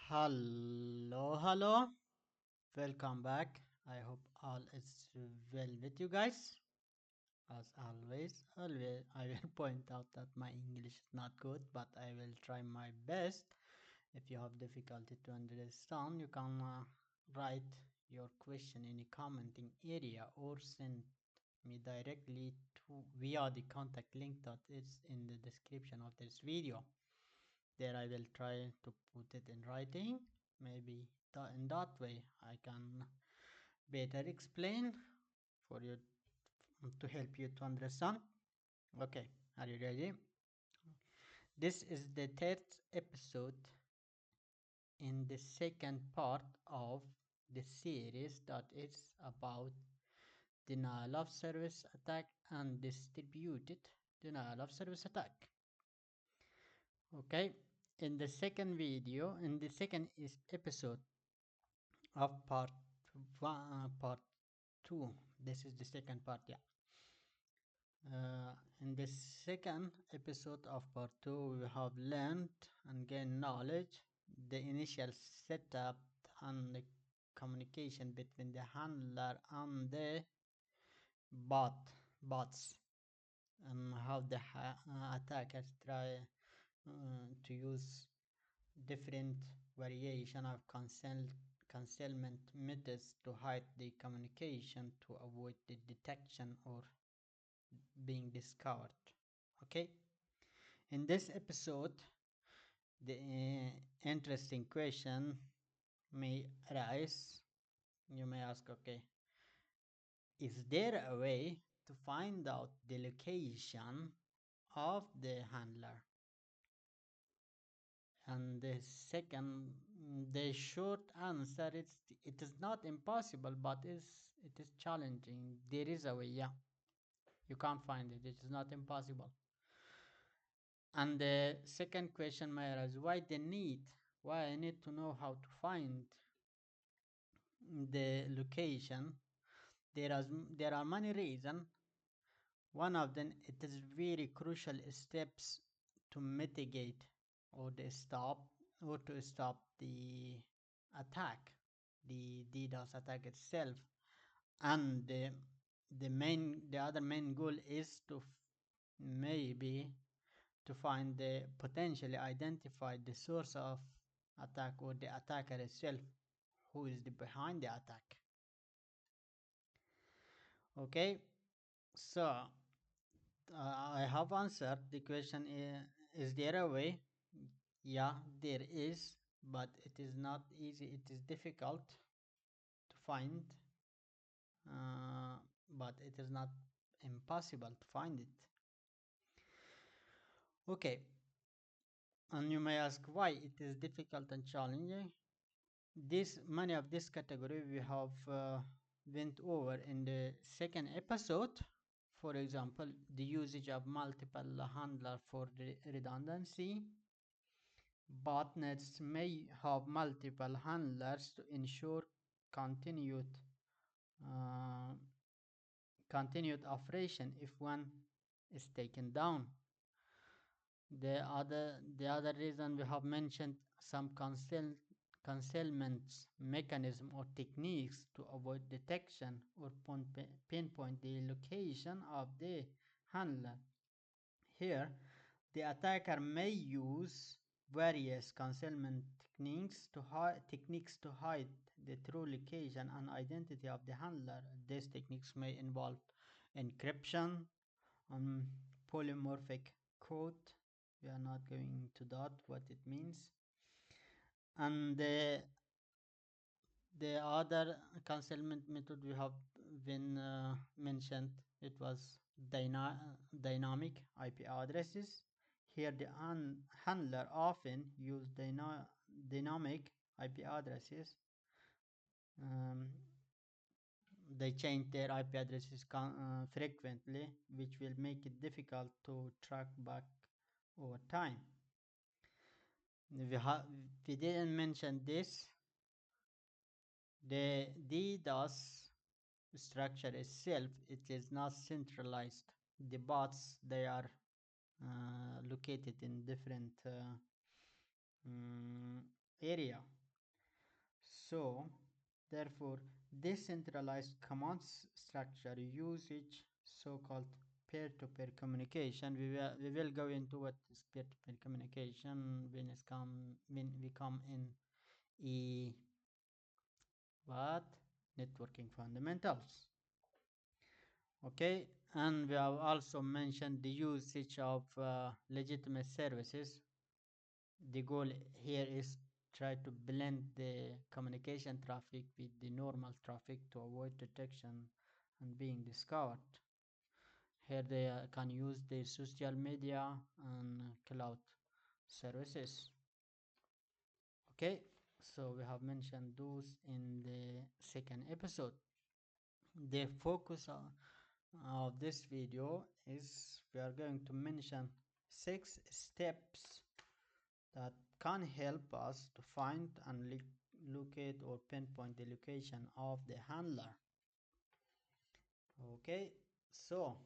Hello, welcome back. I hope all is well with you guys. As always, I will point out that my English is not good, but I will try my best. If you have difficulty to understand, you can write your question in the commenting area or send me directly to via the contact link that is in the description of this video. There I will try to put it in writing. Maybe in that way I can better explain for you to help you to understand. Okay, are you ready? This is the third episode in the second part of the series that is about denial of service attack and distributed denial of service attack. Okay, in the second episode of part 2, this is the second part, yeah. In the second episode of part 2, we have learned and gained knowledge the initial setup and the communication between the handler and the bots, and how the attackers try to use different variation of concealment methods to hide the communication to avoid the detection or being discovered. Okay, in this episode the interesting question may arise. You may ask, okay, is there a way to find out the location of the handler? And the short answer is it is not impossible, but it is challenging. There is a way, yeah. You can't find it. It is not impossible. And the second question may arise: why the need? Why I need to know how to find the location? There are many reasons. One of them, it is very crucial steps to mitigate or to stop the attack, the DDoS attack itself. And the other main goal is to maybe to find the potentially identify the source of attack or the attacker itself, who is behind the attack. Okay, so I have answered the question. Is there a way? Yeah, there is, but it is not easy. It is difficult to find, uh, but it is not impossible to find it. Okay, and you may ask why it is difficult and challenging. Many of this category we have went over in the second episode. For example, the usage of multiple handler for redundancy. Botnets may have multiple handlers to ensure continued uh, continued operation if one is taken down. The other reason we have mentioned some concealment mechanism or techniques to avoid detection or pinpoint the location of the handler. Here, the attacker may use various concealment techniques to hide the true location and identity of the handler. These techniques may involve encryption and polymorphic code. We are not going to that what it means. And the other concealment method we have been mentioned, it was dynamic IP addresses. Here the handler often use dynamic IP addresses. Um, they change their IP addresses frequently, which will make it difficult to track back over time. We didn't mention this. The DDoS structure itself, it is not centralized. The bots, they are located in different area. So, therefore, decentralized command structure usage, so-called peer-to-peer communication. We will go into what is peer-to-peer communication when we come in e what networking fundamentals. Okay, and we have also mentioned the usage of legitimate services. The goal here is try to blend the communication traffic with the normal traffic to avoid detection and being discovered. Here they can use the social media and cloud services. Okay, so we have mentioned those in the second episode. The focus of this video is we are going to mention 6 steps that can help us to find and locate or pinpoint the location of the handler. Okay, so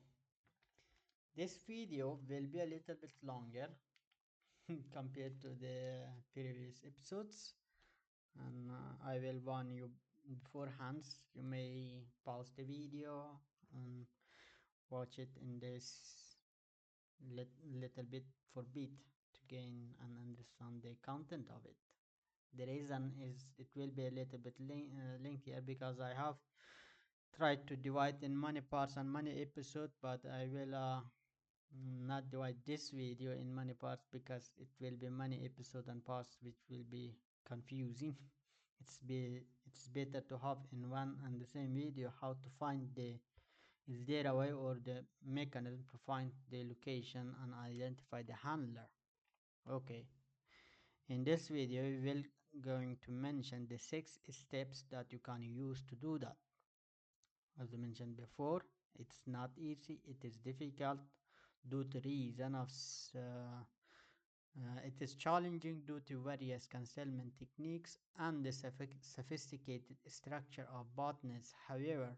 this video will be a little bit longer compared to the previous episodes, and I will warn you beforehand. You may pause the video and watch it in this little bit for bit to gain and understand the content of it. The reason is it will be a little bit lengthier because I have tried to divide in many parts and many episodes, but I will not divide this video in many parts because it will be many episodes and parts which will be confusing. It's better to have in one and the same video how to find the is there a way or the mechanism to find the location and identify the handler. Okay, in this video we will going to mention the 6 steps that you can use to do that. As I mentioned before, it's not easy, it is difficult due to reason of it is challenging due to various concealment techniques and the sophisticated structure of botnets. However,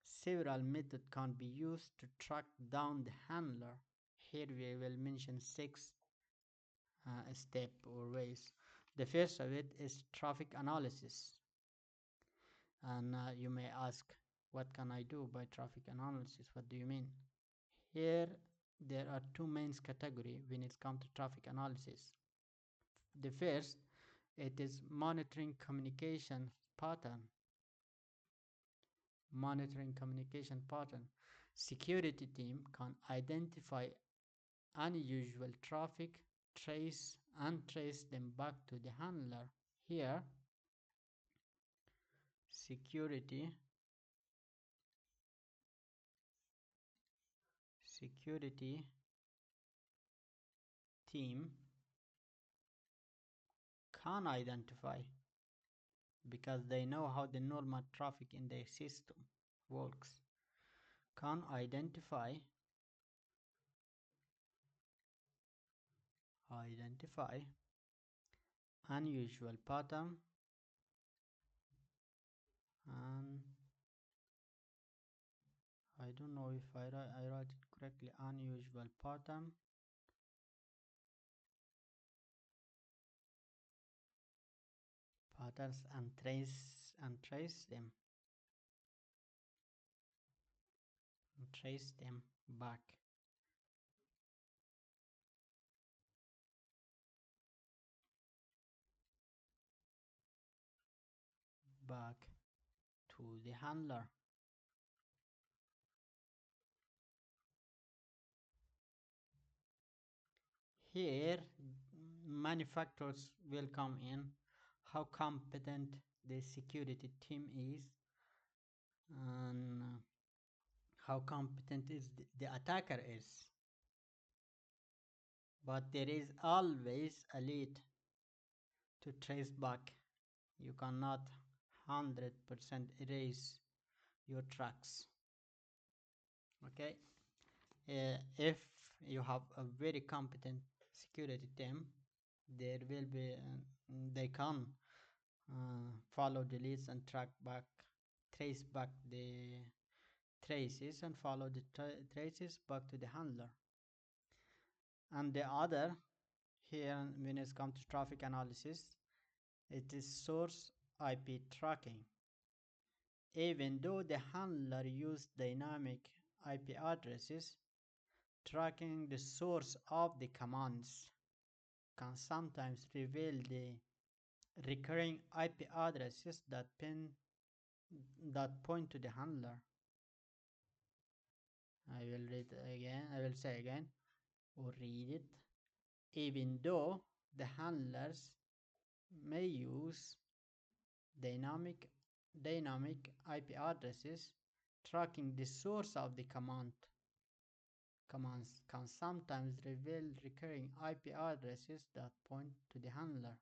several methods can be used to track down the handler. Here we will mention 6 steps or ways. The first of it is traffic analysis. And you may ask, what can I do by traffic analysis? What do you mean? Here there are 2 main categories when it comes to traffic analysis. The first, it is monitoring communication pattern. Monitoring communication pattern. Security team can identify unusual traffic, trace them back to the handler. Here, security team can identify because they know how the normal traffic in their system works. Can identify unusual pattern and I don't know if I write it correctly. Unusual pattern patterns and trace them back to the handler. Here manufacturers will come in, how competent the security team is and how competent is the attacker is. But there is always a lead to trace back. You cannot 100% erase your tracks. Okay, if you have a very competent security team, there will be they can follow the leads and trace back the traces and follow the traces back to the handler. And the other, here when it comes to traffic analysis, it is source IP tracking. Even though the handler used dynamic IP addresses, tracking the source of the commands can sometimes reveal the recurring IP addresses that point to the handler. I will read again, I will say again, or read it. Even though the handlers may use dynamic IP addresses, tracking the source of the commands can sometimes reveal recurring IP addresses that point to the handler.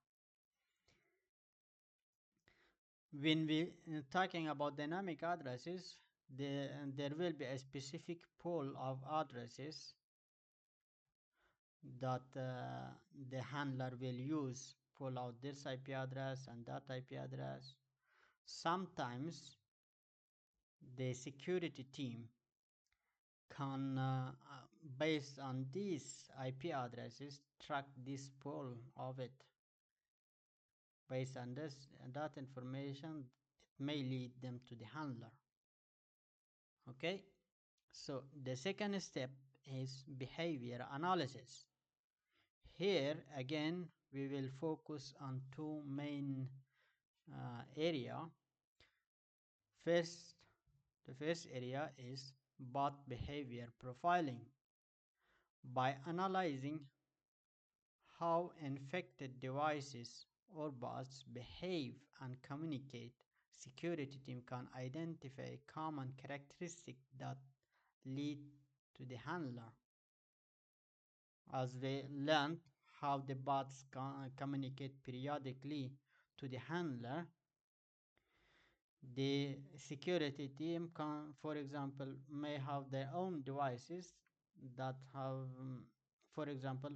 When we talking about dynamic addresses, there will be a specific pool of addresses that the handler will use. Pull out this IP address and that IP address. Sometimes the security team can, based on these IP addresses, track this pool of it. Based on that information, it may lead them to the handler. Okay, so the second step is behavior analysis. Here again we will focus on two main area. The first area is bot behavior profiling. By analyzing how infected devices or bots behave and communicate, security team can identify common characteristics that lead to the handler. As they learn how the bots communicate periodically to the handler, the security team can, for example, may have their own devices that have, for example,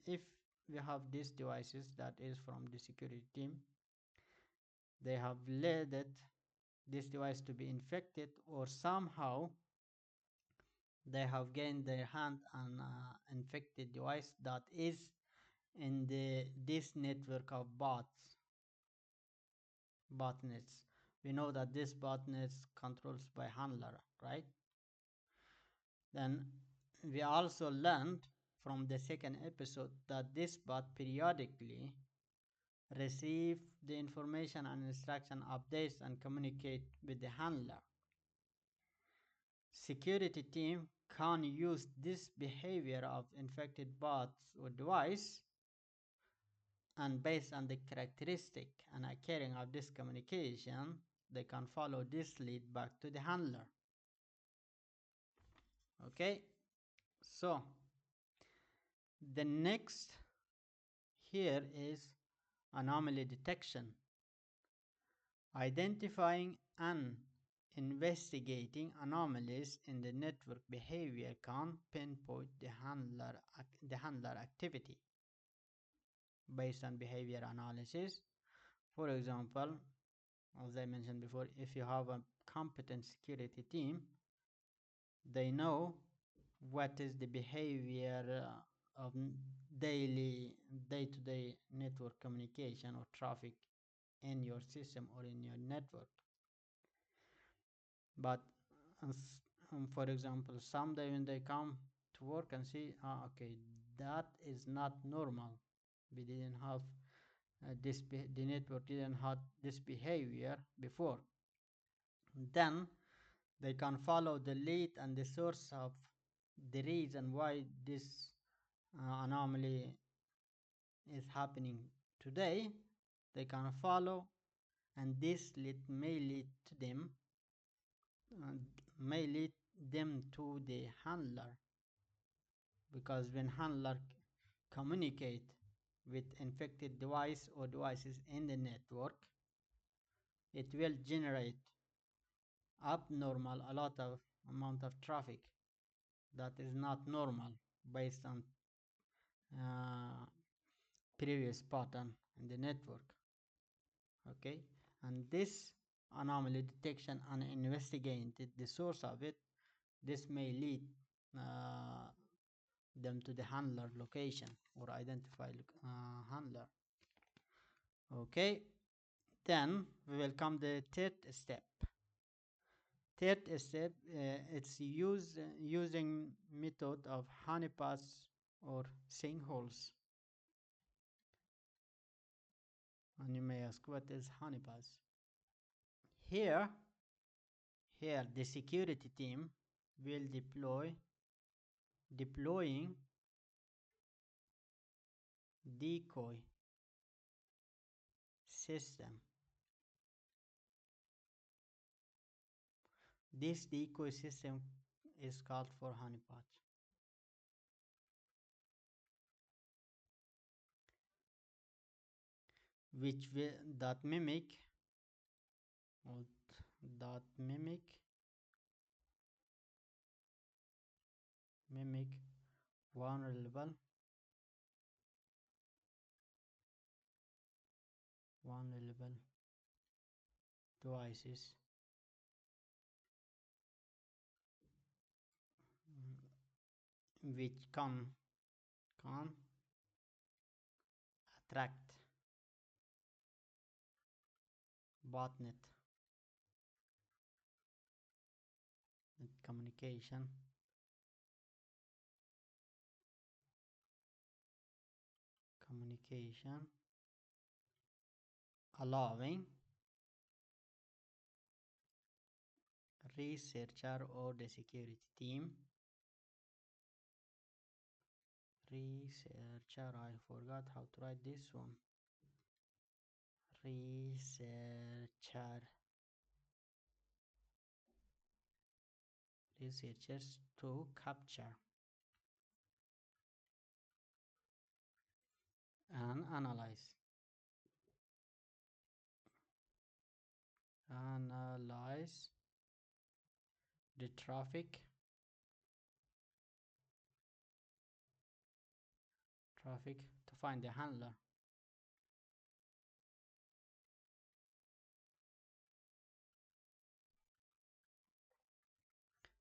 if we have these devices that is from the security team, they have led this device to be infected, or somehow they have gained their hand on infected device that is in this network of botnets. We know that this botnets controls by handler, right? Then we also learned from the second episode that this bot periodically receive the information and instruction updates and communicate with the handler. Security team can use this behavior of infected bots or device, and based on the characteristic and occurring of this communication, they can follow this lead back to the handler. Okay, so the next here is anomaly detection. Identifying and investigating anomalies in the network behavior can pinpoint the handler activity based on behavior analysis. For example, as I mentioned before, if you have a competent security team, they know what is the behavior of day-to-day network communication or traffic in your system or in your network. But for example, someday when they come to work and see, okay, that is not normal, we didn't have the network didn't have this behavior before, then they can follow the lead and the source of the reason why this anomaly is happening today. They can follow, and this may lead them to the handler, because when handler communicate with infected device or devices in the network, it will generate abnormal a lot of amount of traffic that is not normal based on previous pattern in the network. Okay, and this anomaly detection and investigating the source of it, this may lead them to the handler location or identify handler. Okay, Then we will come the third step. Third step, it's using method of honeypots or sinkholes. And you may ask, what is honeypots? Here, here the security team will deploying decoy system. This decoy system is called for honeypot, which will that mimic or that mimic vulnerable devices, which can attract botnet communication, allowing researcher or the security team researcher, I forgot how to write this one, researchers to capture and analyze the traffic to find the handler.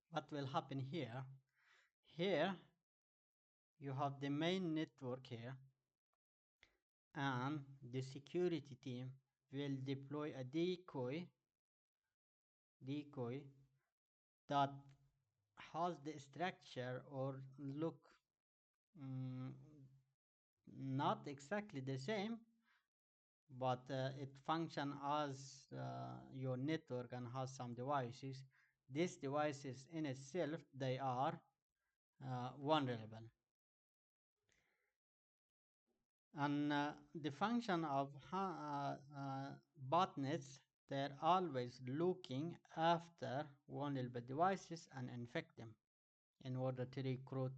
What will happen here? Here you have the main network here, and the security team will deploy a decoy that has the structure or look not exactly the same, but it function as your network and has some devices. These devices in itself, they are vulnerable. And the function of botnets, they're always looking after vulnerable devices and infect them in order to recruit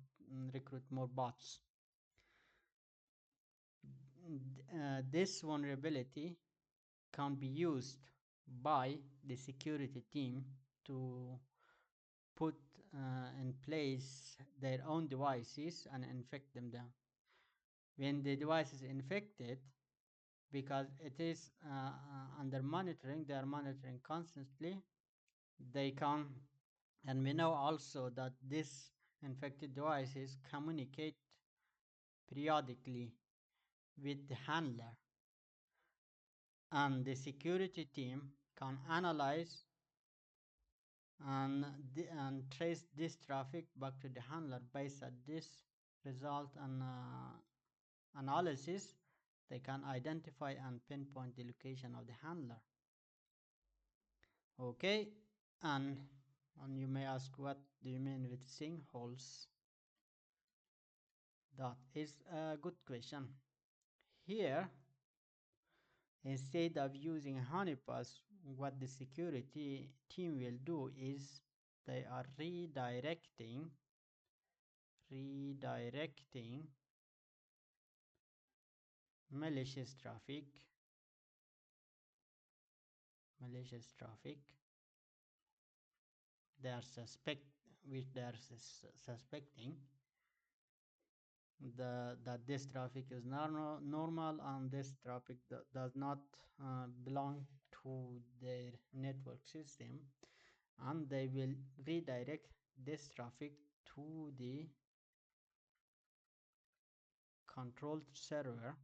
more bots. This vulnerability can be used by the security team to put in place their own devices and infect them down. When the device is infected, because it is under monitoring, they are monitoring constantly, they can, and we know also that these infected devices communicate periodically with the handler, and the security team can analyze and trace this traffic back to the handler. Based on this result and analysis, they can identify and pinpoint the location of the handler. Okay, and you may ask, what do you mean with sinkholes? That is a good question. Here, instead of using honeypots, what the security team will do is they are redirecting malicious traffic they are suspecting that this traffic is normal, and this traffic does not belong to their network system, and they will redirect this traffic to the controlled server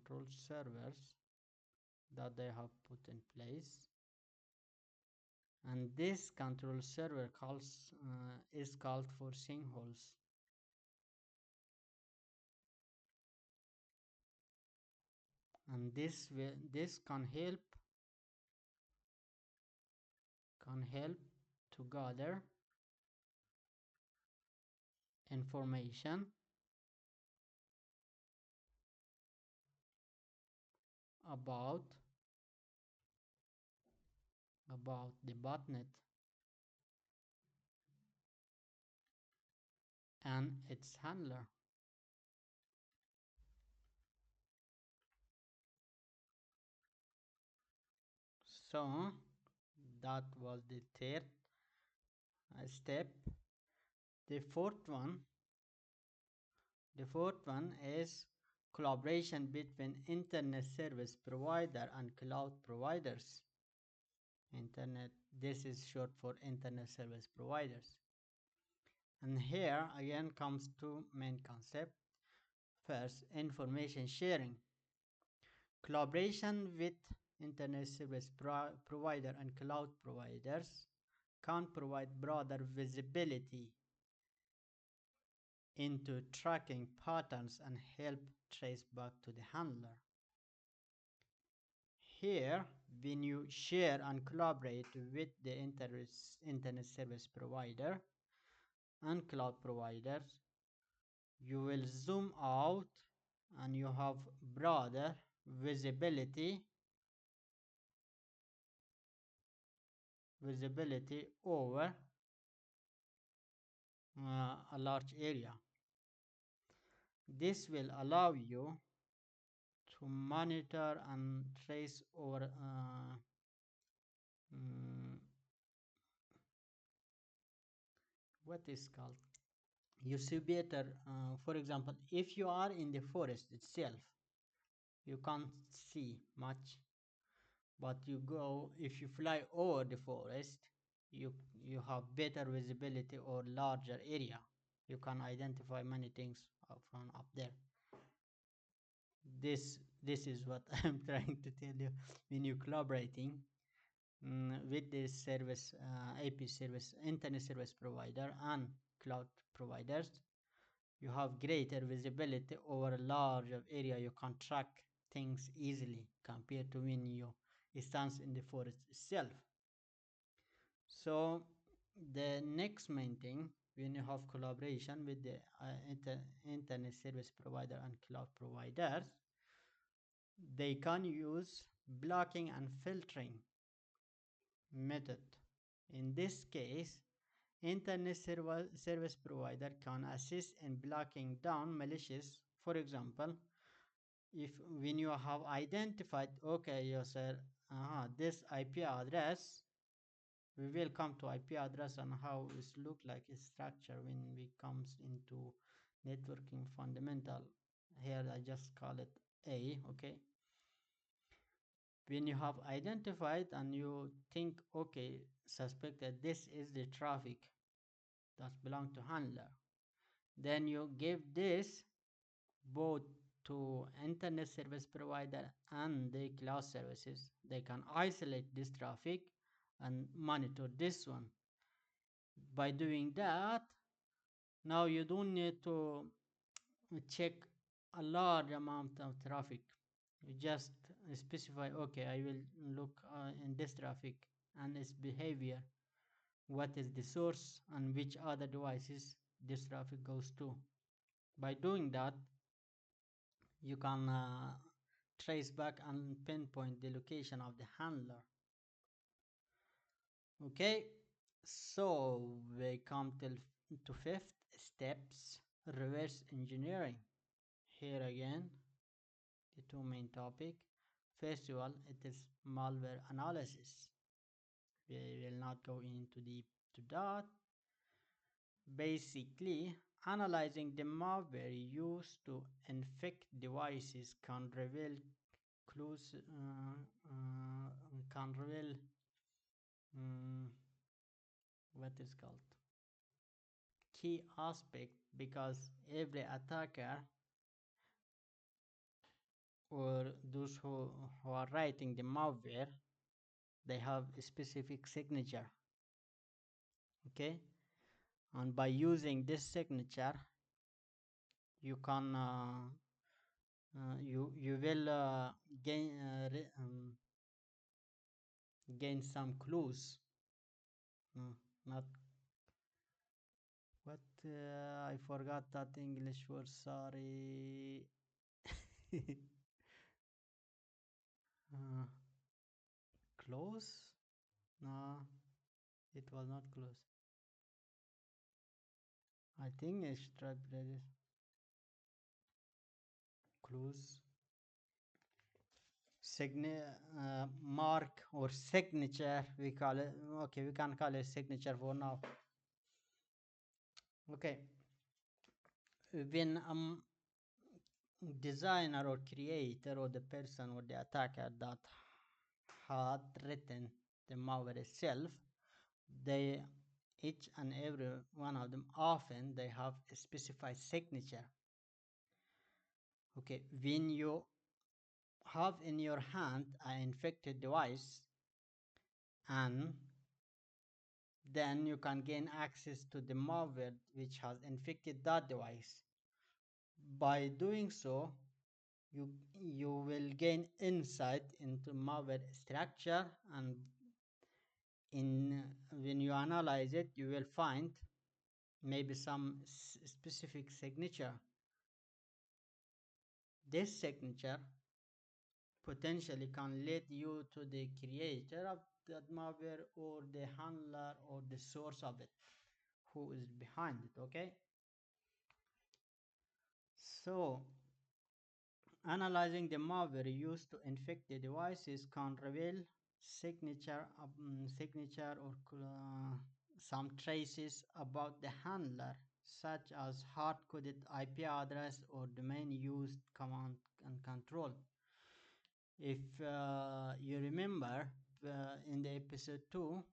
control servers that they have put in place, and this control server is called for sinkholes. And this can help to gather information about the botnet and its handler. So that was the third step. The fourth one is collaboration between internet service provider and cloud providers. Internet, this is short for internet service providers. And here again comes two main concepts. First, information sharing. Collaboration with internet service provider and cloud providers can provide broader visibility into tracking patterns and help trace back to the handler. Here, when you share and collaborate with the internet service provider and cloud providers, you will zoom out and you have broader visibility over a large area. This will allow you to monitor and trace over what is called, you see better. For example, if you are in the forest itself, you can't see much, but if you fly over the forest, you you have better visibility or larger area. You can identify many things from up there. This is what I'm trying to tell you. When you collaborating with this service, AP service, internet service provider and cloud providers, you have greater visibility over a larger area. You can track things easily compared to when you stand in the forest itself. So the next main thing, when you have collaboration with the internet service provider and cloud providers, they can use blocking and filtering method. In this case, internet service provider can assist in blocking down malicious. For example, if when you have identified, okay, you said, this IP address, we will come to IP address and how it look like a structure when we comes into networking fundamental. Here I just call it A, okay. When you have identified and you think, okay, suspect that this is the traffic that belong to handler, then you give this both to internet service provider and the cloud services. They can isolate this traffic and monitor this one. By doing that, now you don't need to check a large amount of traffic. You just specify, okay, I will look in this traffic and its behavior, what is the source and which other devices this traffic goes to. By doing that, you can trace back and pinpoint the location of the handler. Okay, so we come to fifth steps, reverse engineering. Here again, the two main topic. First of all, it is malware analysis. We will not go into deep to that. Basically, analyzing the malware used to infect devices can reveal clues, can reveal what is called key aspect, because every attacker or those who are writing the malware, they have a specific signature. Okay, and by using this signature, you can you will gain some clues. Not what I forgot that English word. Sorry. uh, Close? No, it was not close. I think it's clues. Mark or signature, we call it. Okay, we can call it signature for now. Okay, when designer or creator or the person or the attacker that had written the malware itself, they each and every one of them often they have a specified signature. Okay, when you have in your hand an infected device, and then you can gain access to the malware which has infected that device. By doing so, you will gain insight into malware structure, and in when you analyze it, you will find maybe some specific signature. This signature potentially can lead you to the creator of that malware or the handler or the source of it, who is behind it. Okay, so analyzing the malware used to infect the devices can reveal signature or some traces about the handler, such as hard-coded IP address or domain used command and control. If you remember in the episode 2,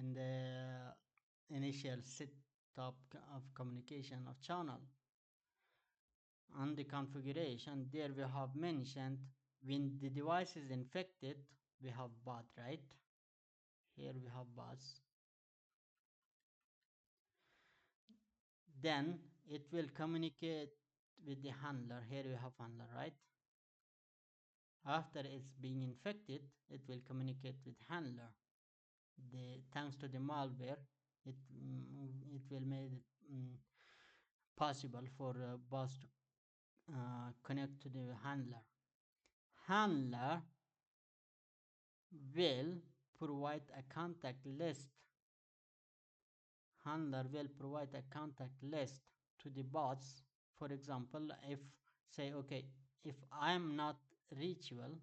in the initial setup of communication of channel, and the configuration, there we have mentioned when the device is infected, we have bot, right? Here we have bots. Then it will communicate with the handler. Here we have handler, right? After it's being infected, it will communicate with handler. Thanks to the malware, it will make it possible for bots to connect to the handler. Handler will provide a contact list. Handler will provide a contact list to the bots. For example, if say, okay, if I am not reachable,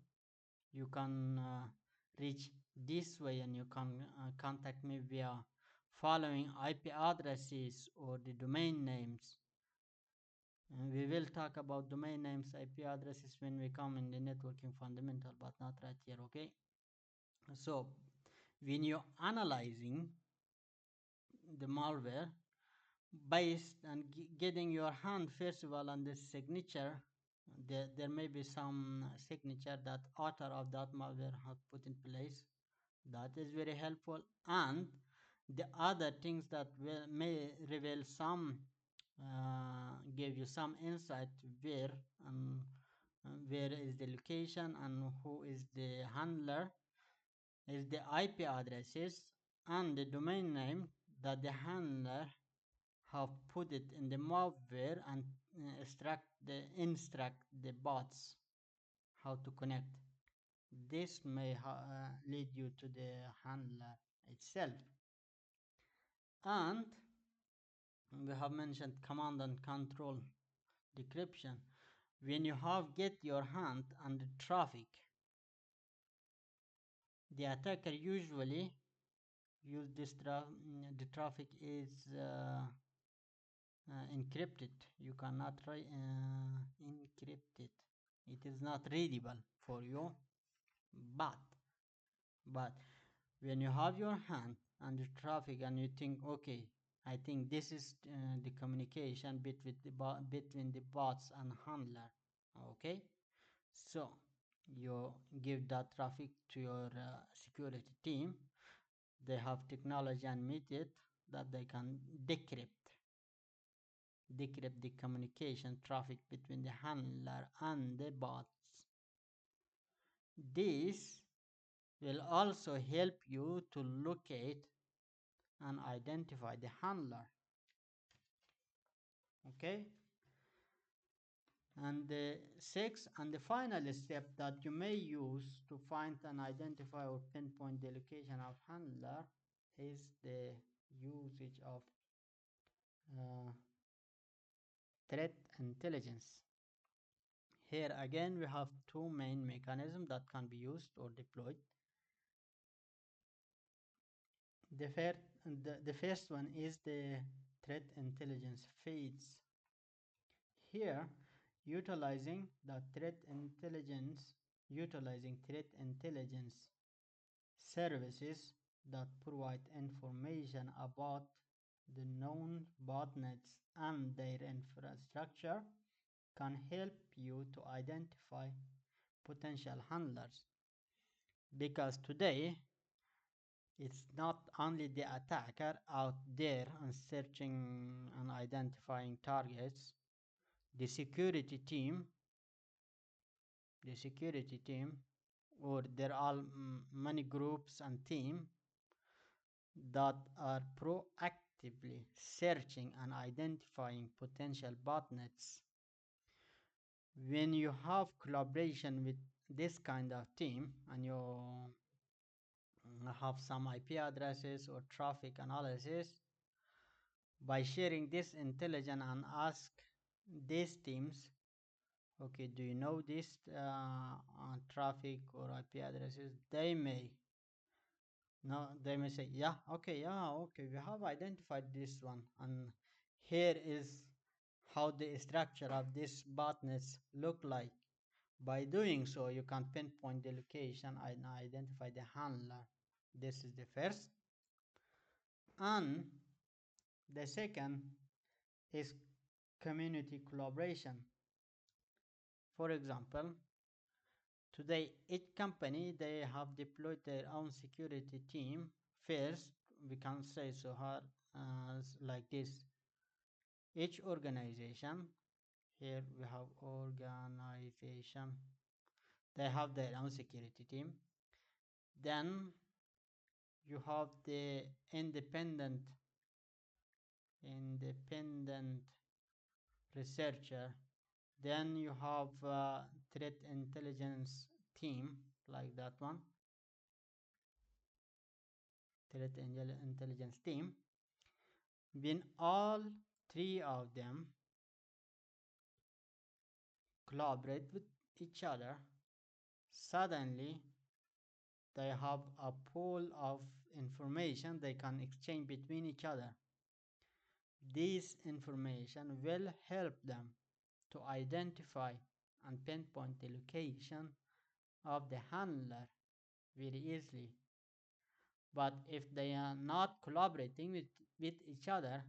you can reach this way, and you can contact me via following IP addresses or the domain names. And we will talk about domain names, IP addresses when we come in the networking fundamental, but not right here. Okay, so when you're analyzing the malware, based on getting your hand first of all on the signature, there may be some signature that author of that malware have put in place. That is very helpful, and the other things that may reveal some give you some insight where where is the location and who is the handler, is the IP addresses and the domain name that the handler have put it in the malware, and instruct the bots how to connect. This may lead you to the handler itself. And we have mentioned command and control decryption. When you have get your hand on the traffic, the attacker usually use this the traffic is encrypted. You cannot encrypt it. It is not readable for you. But when you have your hand on the traffic and you think, okay, I think this is the communication between the bots and handler. Okay, So you give that traffic to your security team. They have technology and method that they can decrypt the communication traffic between the handler and the bots. This will also help you to locate and identify the handler. Okay, and the sixth and the final step that you may use to find and identify or pinpoint the location of handler is the usage of uh, threat intelligence. Here again we have two main mechanisms that can be used or deployed. The first one is the threat intelligence phase. Here, utilizing threat intelligence services that provide information about the known botnets and their infrastructure can help you to identify potential handlers. Because today, it's not only the attacker out there and searching and identifying targets, the security team, the security team, or there are many groups and teams that are proactively searching and identifying potential botnets. When you have collaboration with this kind of team and you have some IP addresses or traffic analysis, by sharing this intelligence and ask these teams, okay, do you know this traffic or IP addresses? They may say, yeah, okay, we have identified this one, and here is how the structure of this botnets look like. By doing so, you can pinpoint the location and identify the handler. This is the first. And the second is community collaboration. For example, today each company they have deployed their own security team. First, we can say so hard like this. Each organization, here we have organization, they have their own security team. Then you have the independent researcher. Then you have threat intelligence team, like that one, intelligence team. When all three of them collaborate with each other, suddenly they have a pool of information they can exchange between each other. This information will help them to identify and pinpoint the location of the handler very easily. But if they are not collaborating with each other,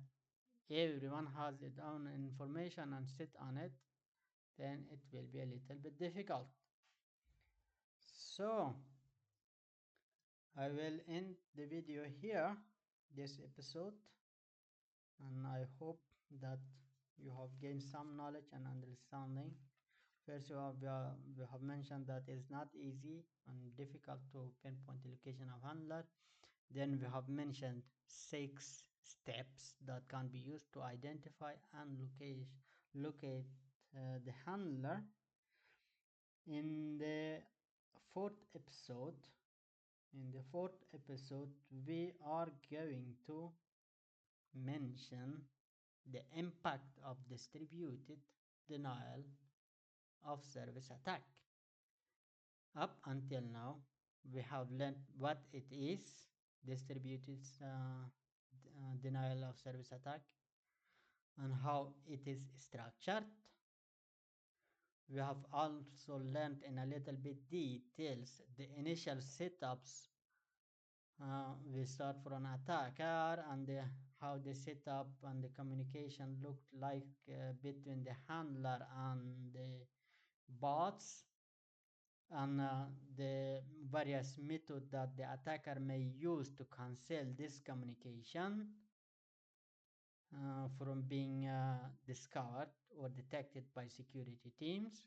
everyone has its own information and sit on it, then it will be a little bit difficult. So I will end the video here, this episode, and I hope that you have gained some knowledge and understanding. First, we have mentioned that it's not easy and difficult to pinpoint the location of handler. Then we have mentioned 6 steps that can be used to identify and locate the handler. In the fourth episode, we are going to mention the impact of distributed denial of service attack. Up until now, we have learned what it is, distributed denial of service attack, and how it is structured. We have also learned in a little bit details the initial setups. We start from an attacker and how the setup and the communication looked like between the handler and the bots. and the various methods that the attacker may use to cancel this communication from being discovered or detected by security teams.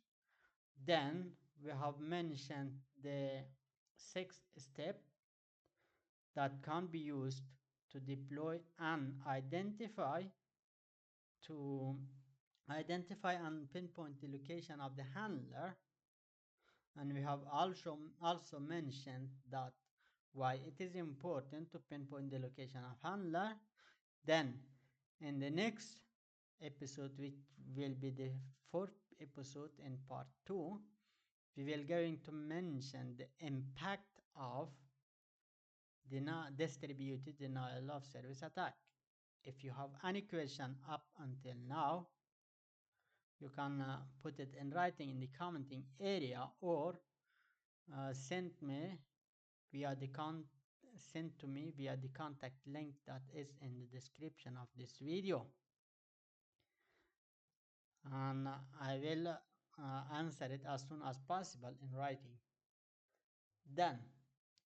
Then we have mentioned the sixth step that can be used to deploy and to identify and pinpoint the location of the handler. And we have also mentioned that why it is important to pinpoint the location of handler. Then in the next episode, which will be the fourth episode in part 2, we will going to mention the impact of distributed denial of service attack. If you have any question up until now, you can put it in writing in the commenting area, or send me via the send to me via the contact link that is in the description of this video, and I will answer it as soon as possible in writing. Then,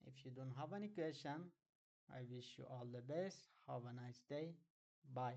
if you don't have any question, I wish you all the best. Have a nice day. Bye.